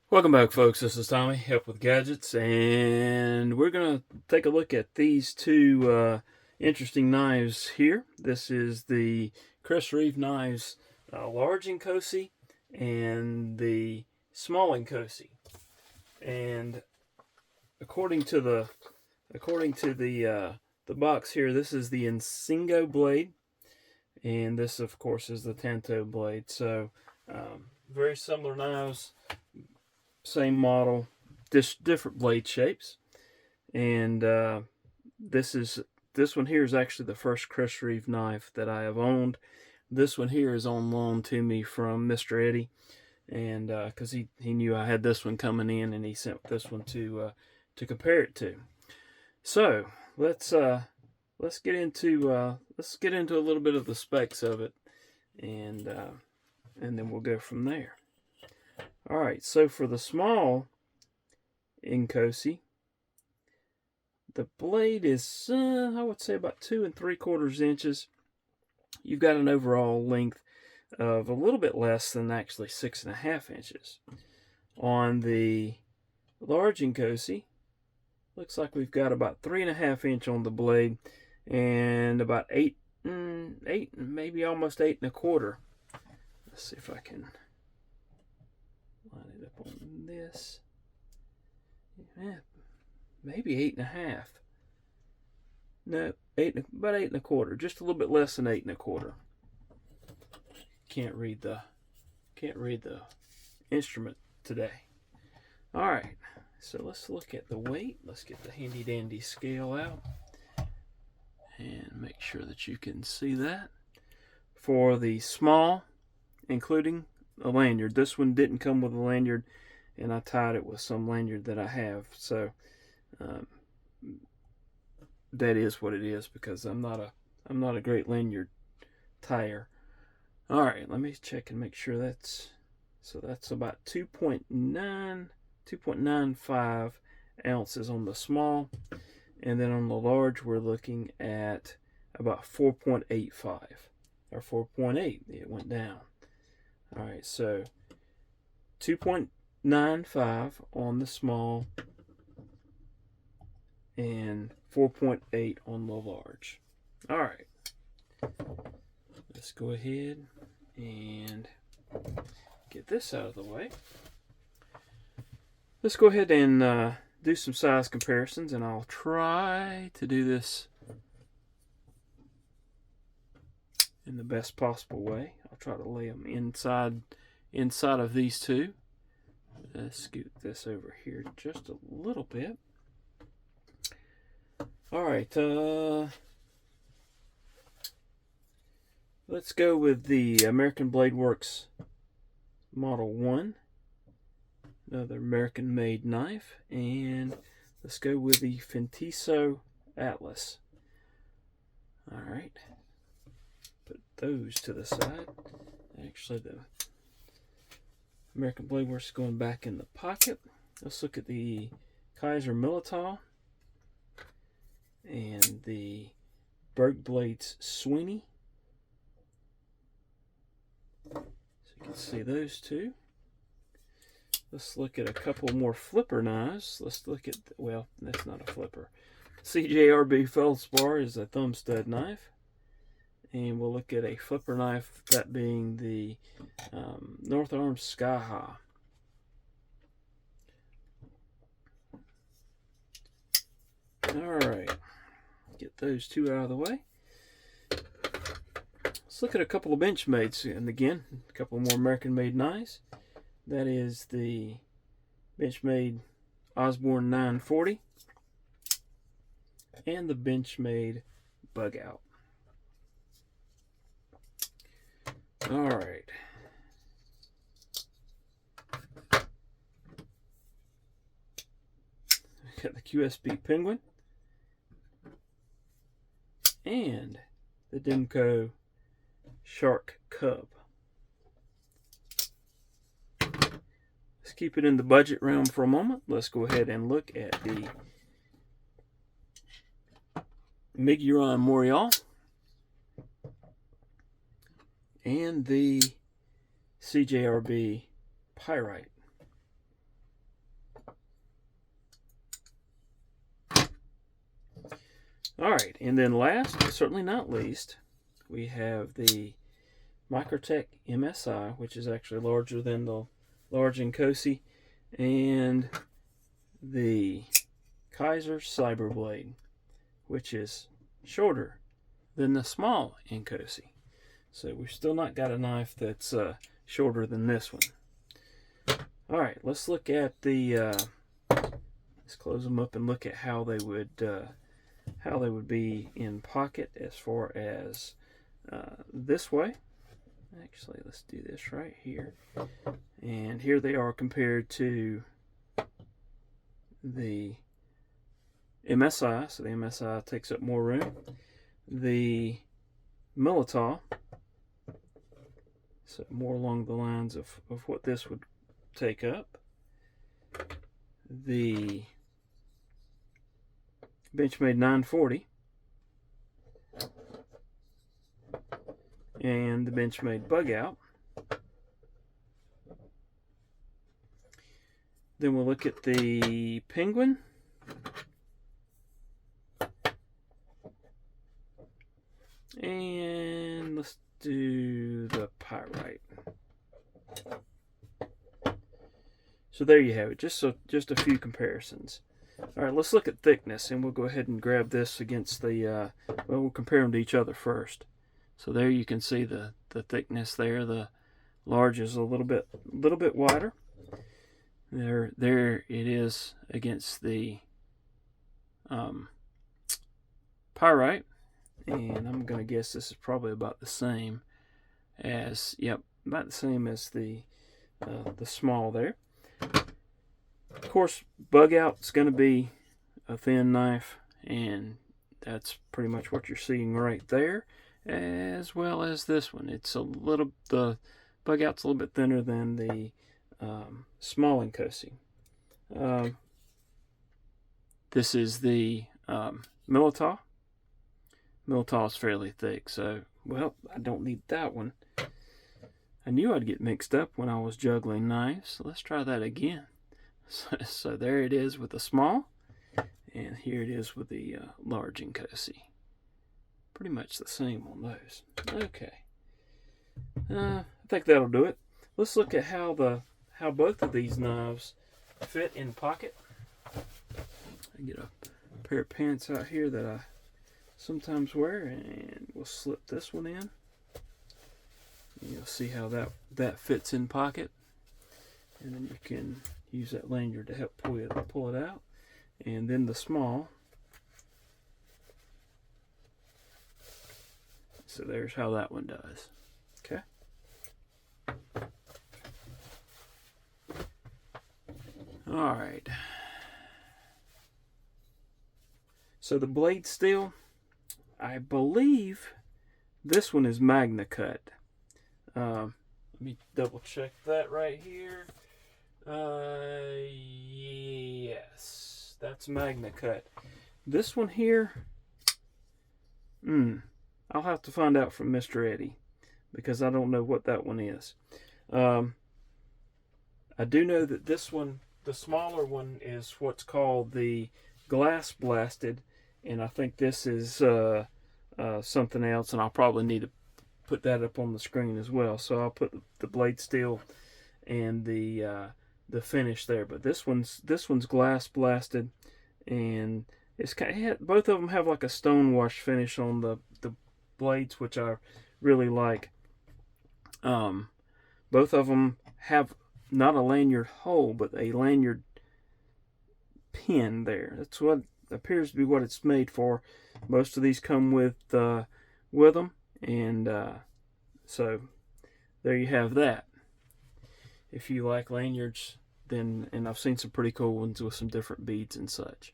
Welcome back, folks. This is Tommy, Help with Gadgets, and we're going to take a look at these two interesting knives here. This is the Reeve knives, large Inkosi and the small Inkosi. And according to the box here, this is the Insingo blade, and this, of course, is the Tanto blade. So very similar knives. Same model, just different blade shapes. And this one here is actually the first Reeve knife that I have owned. This one here is on loan to me from Mr Eddy, and because he knew I had this one coming in, and he sent this one to compare it to. So let's get into a little bit of the specs of it, and then we'll go from there. All right, so for the small Inkosi, the blade is, I would say, about 2 3/4 inches. You've got an overall length of a little bit less than actually 6.5 inches. On the large Inkosi, looks like we've got about 3.5 inch on the blade and about 8, maybe almost 8 1/4. Let's see if I can line it up on this. Yeah, maybe 8.5. No, about 8 1/4. Just a little bit less than 8 1/4. Can't read the instrument today. All right, so let's look at the weight. Let's get the handy dandy scale out and make sure that you can see that. For the small, including a lanyard. This one didn't come with a lanyard, and I tied it with some lanyard that I have. So that is what it is, because I'm not a great lanyard tire. All right, let me check and make sure that's about 2.95 ounces on the small, and then on the large we're looking at about 4.85 or 4.8. It went down. All right, so 2.95 on the small and 4.8 on the large. All right, let's go ahead and get this out of the way. Let's go ahead and do some size comparisons, and I'll try to do this in the best possible way. I'll try to lay them inside of these two. Let's scoot this over here just a little bit. All right, let's go with the American Blade Works Model 1, another American-made knife, and let's go with the Fintiso Atlas. All right, put those to the side. Actually, the American Blade Works is going back in the pocket. Let's look at the Kaiser Militao and the Bergblades Sweeney. So you can see those two. Let's look at a couple more flipper knives. Let's look at, well, that's not a flipper. CJRB Feldspar is a thumb stud knife. And we'll look at a flipper knife, that being the North Arms Sky High. Alright, get those two out of the way. Let's look at a couple of Benchmades, and again, a couple more American-made knives. That is the Benchmade Osborne 940 and the Benchmade Bug Out. All right. Got the QSB Penguin and the Demco Shark Cub. Let's keep it in the budget realm for a moment. Let's go ahead and look at the Miguron Morial and the CJRB Pyrite. All right, and then last but certainly not least, we have the Microtech MSI, which is actually larger than the large Inkosi, and the Kaiser Cyberblade, which is shorter than the small Inkosi. So we've still not got a knife that's shorter than this one. All right, let's look at the. Let's close them up and look at how they would be in pocket as far as this way. Actually, let's do this right here. And here they are compared to the MSI. So the MSI takes up more room. The Militao, so more along the lines of what this would take up. The Benchmade 940 and the Benchmade Bug Out. Then we'll look at the Penguin. And let's do the Pyrite. So there you have it, just a few comparisons. All right, let's look at thickness, and we'll go ahead and grab this against the, well, we'll compare them to each other first. So there you can see the thickness there. The large is a little bit wider. There it is against the Pyrite, and I'm going to guess this is probably about the same as, yep, about the same as the small there. Of course, Bug Out's going to be a thin knife, and that's pretty much what you're seeing right there, as well as this one. It's the Bug Out's a little bit thinner than the small Inkosi. This is the Militao. Militao is fairly thick, so, well, I don't need that one. I knew I'd get mixed up when I was juggling knives, so let's try that again. So there it is with the small, and here it is with the large Inkosi. Pretty much the same on those. Okay, I think that'll do it. Let's look at how both of these knives fit in pocket. I get a pair of pants out here that I sometimes wear, and we'll slip this one in. You'll see how that fits in pocket, and then you can use that lanyard to help pull it out. And then the small. So there's how that one does. Okay. All right. So the blade steel, I believe this one is Magna Cut. Let me double check that right here. Yes, that's Magna Cut. This one here, I'll have to find out from Mr. Eddy, because I don't know what that one is. I do know that this one, the smaller one, is what's called the glass blasted, and I think this is something else, and I'll probably need to put that up on the screen as well. So I'll put the blade steel and the finish there. But this one's glass blasted, and it's both of them have like a stone wash finish on the blades, which I really like. Both of them have not a lanyard hole, but a lanyard pin there. That's what appears to be what it's made for. Most of these come with them, and so there you have that. If you like lanyards, then, and I've seen some pretty cool ones with some different beads and such.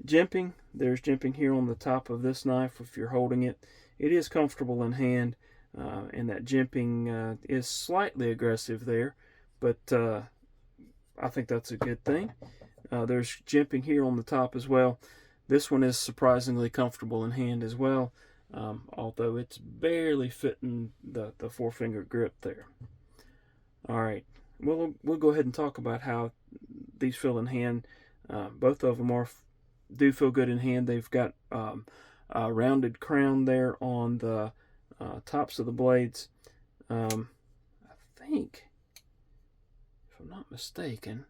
Jimping, there's jimping here on the top of this knife if you're holding it. It is comfortable in hand, and that jimping is slightly aggressive there, but I think that's a good thing. There's jimping here on the top as well. This one is surprisingly comfortable in hand as well, although it's barely fitting the four-finger grip there. All right, we'll go ahead and talk about how these feel in hand. Both of them are do feel good in hand. They've got a rounded crown there on the tops of the blades. I think, if I'm not mistaken,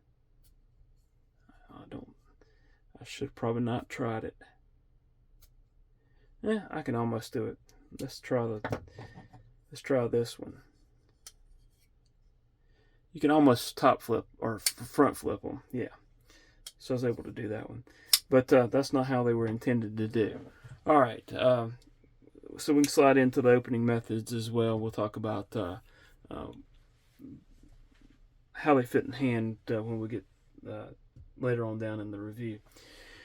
I should probably not tried it. Yeah, I can almost do it. Let's try this one. You can almost top flip or front flip them. Yeah, so I was able to do that one, but that's not how they were intended to do. All right, so we can slide into the opening methods as well. We'll talk about how they fit in hand when we get later on down in the review.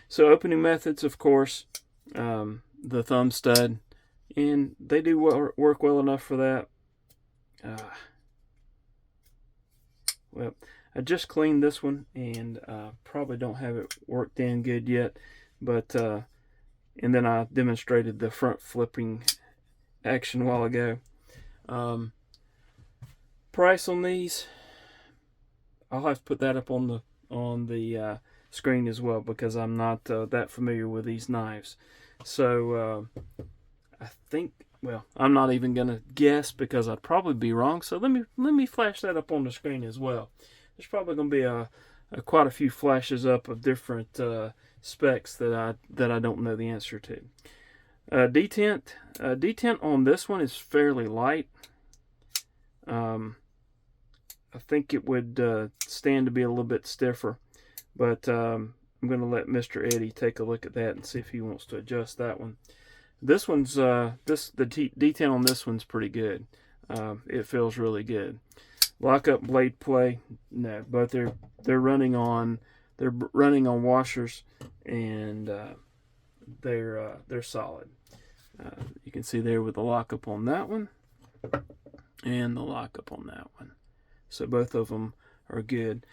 So opening methods, of course, the thumb stud, and they do work well enough for that. Well, I just cleaned this one, and probably don't have it worked in good yet, but and then I demonstrated the front flipping action a while ago. Price on these, I'll have to put that up on the screen as well, because I'm not that familiar with these knives. So I think, well, I'm not even gonna guess because I'd probably be wrong. So let me flash that up on the screen as well. There's probably gonna be quite a few flashes up of different specs that I don't know the answer to. Detent on this one is fairly light. I think it would stand to be a little bit stiffer, but I'm going to let Mr. Eddy take a look at that and see if he wants to adjust that one. This one's the detent on this one's pretty good. It feels really good. Lockup blade play, no, but they're running on washers, and they're solid. You can see there with the lockup on that one and the lockup on that one. So both of them are good.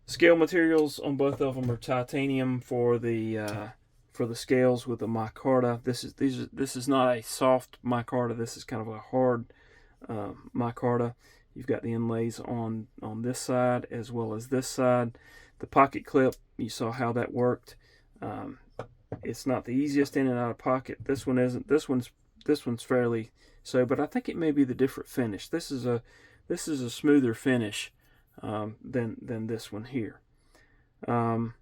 Scale materials on both of them are titanium for the scales with the micarta. This is not a soft micarta. This is kind of a hard micarta. You've got the inlays on this side as well as this side. The pocket clip, you saw how that worked. It's not the easiest in and out of pocket. This one isn't. This one's fairly so, but I think it may be the different finish. This is a smoother finish than this one here. And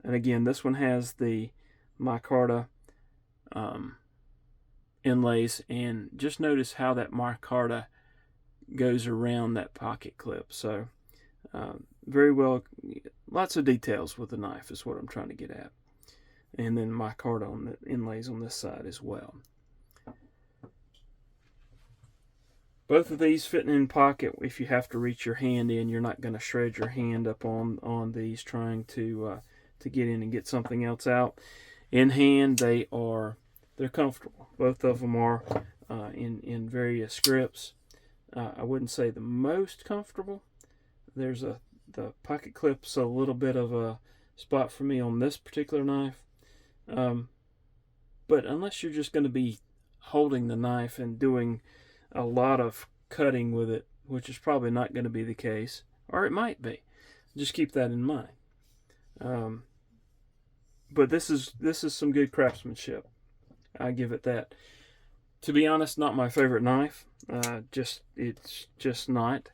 again, this one has the micarta inlays, and just notice how that micarta goes around that pocket clip. So very well, lots of details with the knife is what I'm trying to get at. And then micarta on the inlays on this side as well. Both of these fitting in pocket. If you have to reach your hand in, you're not going to shred your hand up on these trying to get in and get something else out. In hand, they're comfortable. Both of them are in various grips. I wouldn't say the most comfortable. The pocket clip's a little bit of a spot for me on this particular knife. But unless you're just going to be holding the knife and doing a lot of cutting with it, which is probably not going to be the case, or it might be, just keep that in mind. But this is some good craftsmanship. I give it that. To be honest, not my favorite knife. It's just not.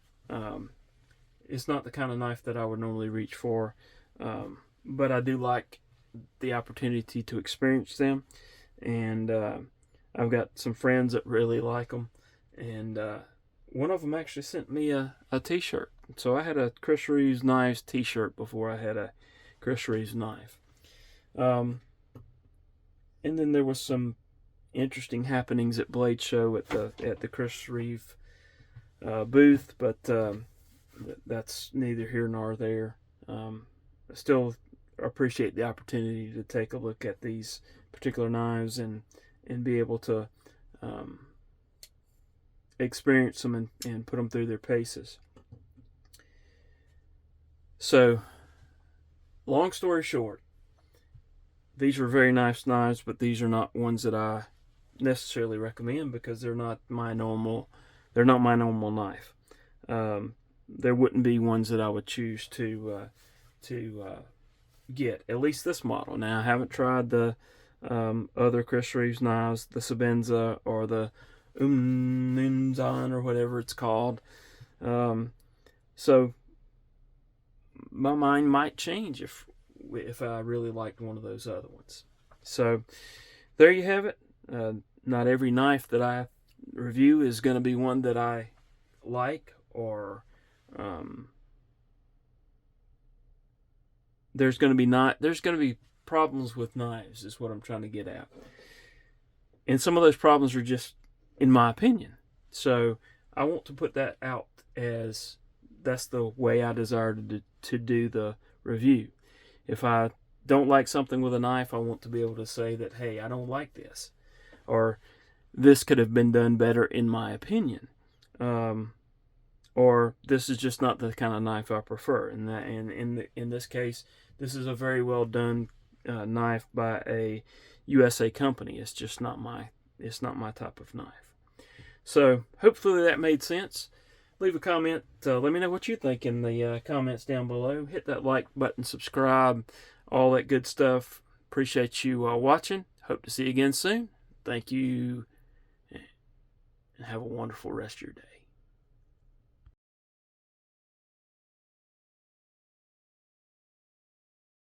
It's not the kind of knife that I would normally reach for. But I do like the opportunity to experience them, and I've got some friends that really like them, and one of them actually sent me a t-shirt. So I had a Chris Reeves Knives t-shirt before I had a Chris Reeves knife. And then there was some interesting happenings at Blade Show at the Chris Reeve booth, but that's neither here nor there. I still appreciate the opportunity to take a look at these particular knives and be able to experience them and put them through their paces. So, long story short, these are very nice knives, but these are not ones that I necessarily recommend because they're not my normal knife. There wouldn't be ones that I would choose to get, at least this model. Now, I haven't tried the other Chris Reeves knives, the Sabenza or the Umnunzan or whatever it's called. So my mind might change if I really liked one of those other ones. So there you have it. Not every knife that I review is going to be one that I like, or there's going to be problems with knives, is what I'm trying to get at. And some of those problems are just in my opinion. So I want to put that out as that's the way I desire to do the review. If I don't like something with a knife, I want to be able to say that, hey, I don't like this, or this could have been done better in my opinion, or this is just not the kind of knife I prefer. And in this case, this is a very well done knife by a USA company. It's just not my type of knife. So hopefully that made sense. Leave a comment. Let me know what you think in the comments down below. Hit that like button, subscribe, all that good stuff. Appreciate you watching. Hope to see you again soon. Thank you, and have a wonderful rest of your day.